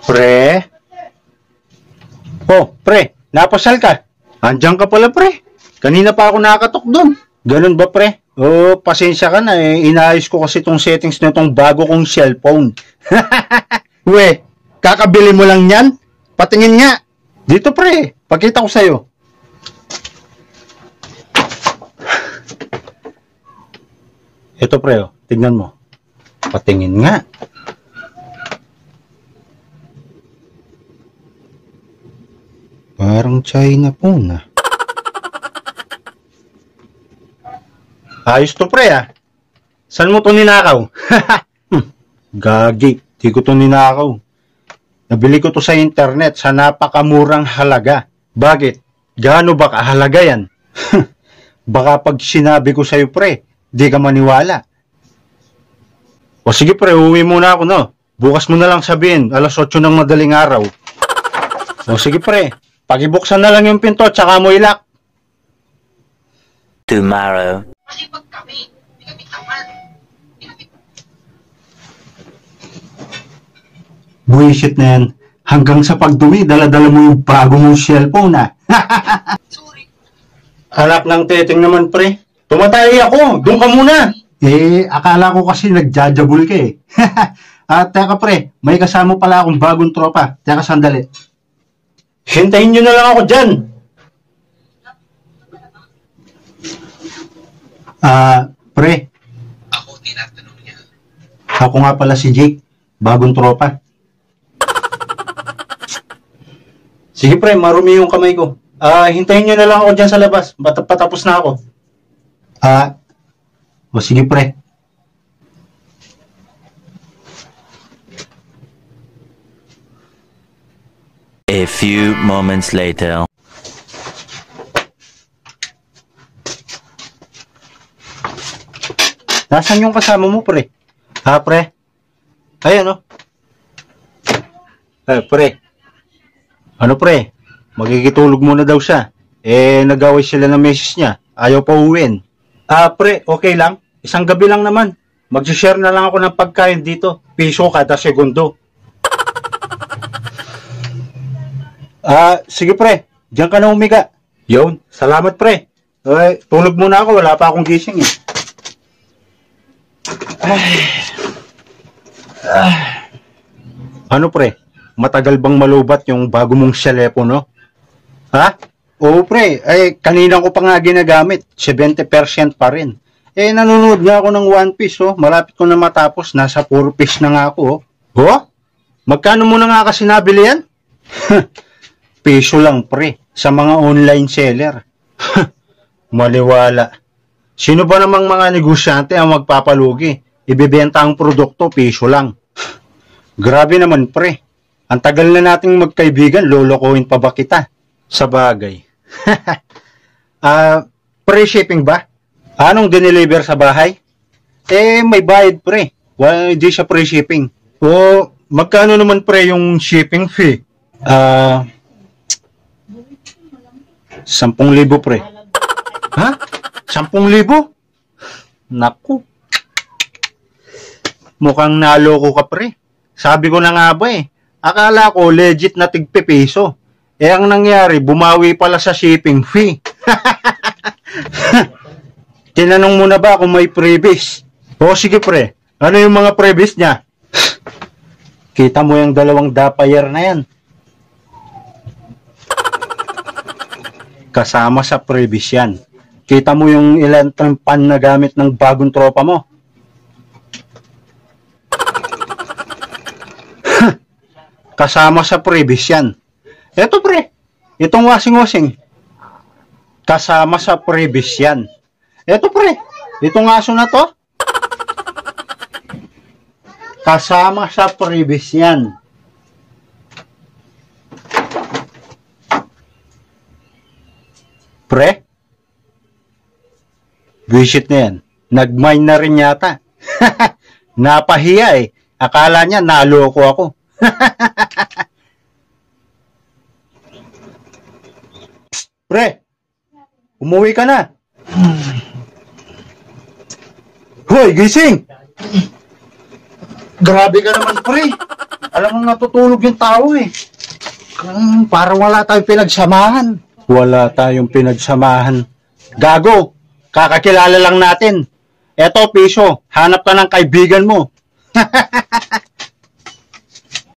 Pre? Oh, pre, napasal ka? Andiyan ka pala, pre. Kanina pa ako nakatok doon. Ganun ba, pre? Oh, pasensya ka na eh. Inaayos ko kasi tong settings na tong bago kong cellphone. We, kakabili mo lang yan? Patingin nga. Dito, pre. Pakita ko sa'yo. Ito, pre, oh. Tignan mo. Patingin nga. Parang China phone, ah. Ayos to, pre, ah. Saan mo to ninakaw? Gagi. Di ko to ninakaw. Nabili ko to sa internet sa napakamurang halaga. Bakit? Gaano ba kahalaga yan? Baka pag sinabi ko sa'yo, pre, di ka maniwala. O sige, pre, uwi muna ako, no? Bukas mo na lang sabihin, alas 8 ng madaling araw. O sige, pre, pakibuksan na lang yung pinto, tsaka mo ilak. Tomorrow. Bullshit na yan. Hanggang sa pagdumi, dala-dala mo yung bago mong cellphone, ah. Anak ng teteng naman, pre. Tumatay ako. Doon ka muna. Eh, akala ko kasi nagjajabul ka eh. Teka, pre. May kasama pala akong bagong tropa. Teka, sandali. Hintayin nyo na lang ako dyan. Pre. Ako tinatanong niya. Ako nga pala si Jake. Bagong tropa. Sige, pre. Marumi yung kamay ko. Hintayin nyo na lang ako dyan sa labas. Patapos na ako. O sige, pre. A few moments later. Nasaan yung kasama mo, pre? Pre? Ayan, o. Pre. Ano, pre? Magkikitulog muna daw siya. Nag-away sila ng meses niya. Ayaw pa uwiin. Pre, okay lang. Isang gabi lang naman. Mag-share na lang ako ng pagkain dito. Piso kada segundo. Sige, pre. Diyan ka na umiga. Yun. Salamat, pre. Tulog muna ako. Wala pa akong gising, eh. Ano, pre? Matagal bang malubat yung bago mong cellphone, no? Oo, pre. Kanina ko pa nga ginagamit. 70% pa rin. Nanonood nga ako ng One Piece, oh. Malapit ko na matapos. Nasa 4 piece na nga ako, oh. Oh? Magkano mo na nga kasi nabili yan? Piso lang, pre. Sa mga online seller. Maliwala. Sino ba namang mga negosyante ang magpapalugi? Ibebenta ang produkto, piso lang. Grabe naman, pre. Ang tagal na nating magkaibigan, lolokohin pa ba kita? Sa bagay. Free shipping ba? Anong dineliver sa bahay? May bayad, pre. Hindi siya free shipping. O, magkano naman, pre, yung shipping fee? 10,000, pre. 10,000? Naku. Mukhang naloko ka, pre. Sabi ko na nga ba eh. Akala ko legit na tigpipiso. Ang nangyari, bumawi pala sa shipping fee. Tinanong mo na ba kung may freebies? O sige, pre. Ano yung mga freebies niya? Kita mo yung 2 dapayer na yan. Kasama sa freebies yan. Kita mo yung ilan pan na gamit ng bagong tropa mo. Kasama sa freebies yan. Eto, pre. Itong washing. Kasama sa freebies yan. Eto, pre. Itong aso na to. Kasama sa freebies yan. Pre. Visit na yan. Nag-mine na rin yata. Napahiya eh. Akala niya naloko ako. Pre, umuwi ka na. Hoy, gising! Grabe ka naman, pre. Alam mo, natutulog yung tao eh. Parang wala tayong pinagsamahan. Wala tayong pinagsamahan. Gago, kakakilala lang natin. Eto, piso, hanap ka ng kaibigan mo.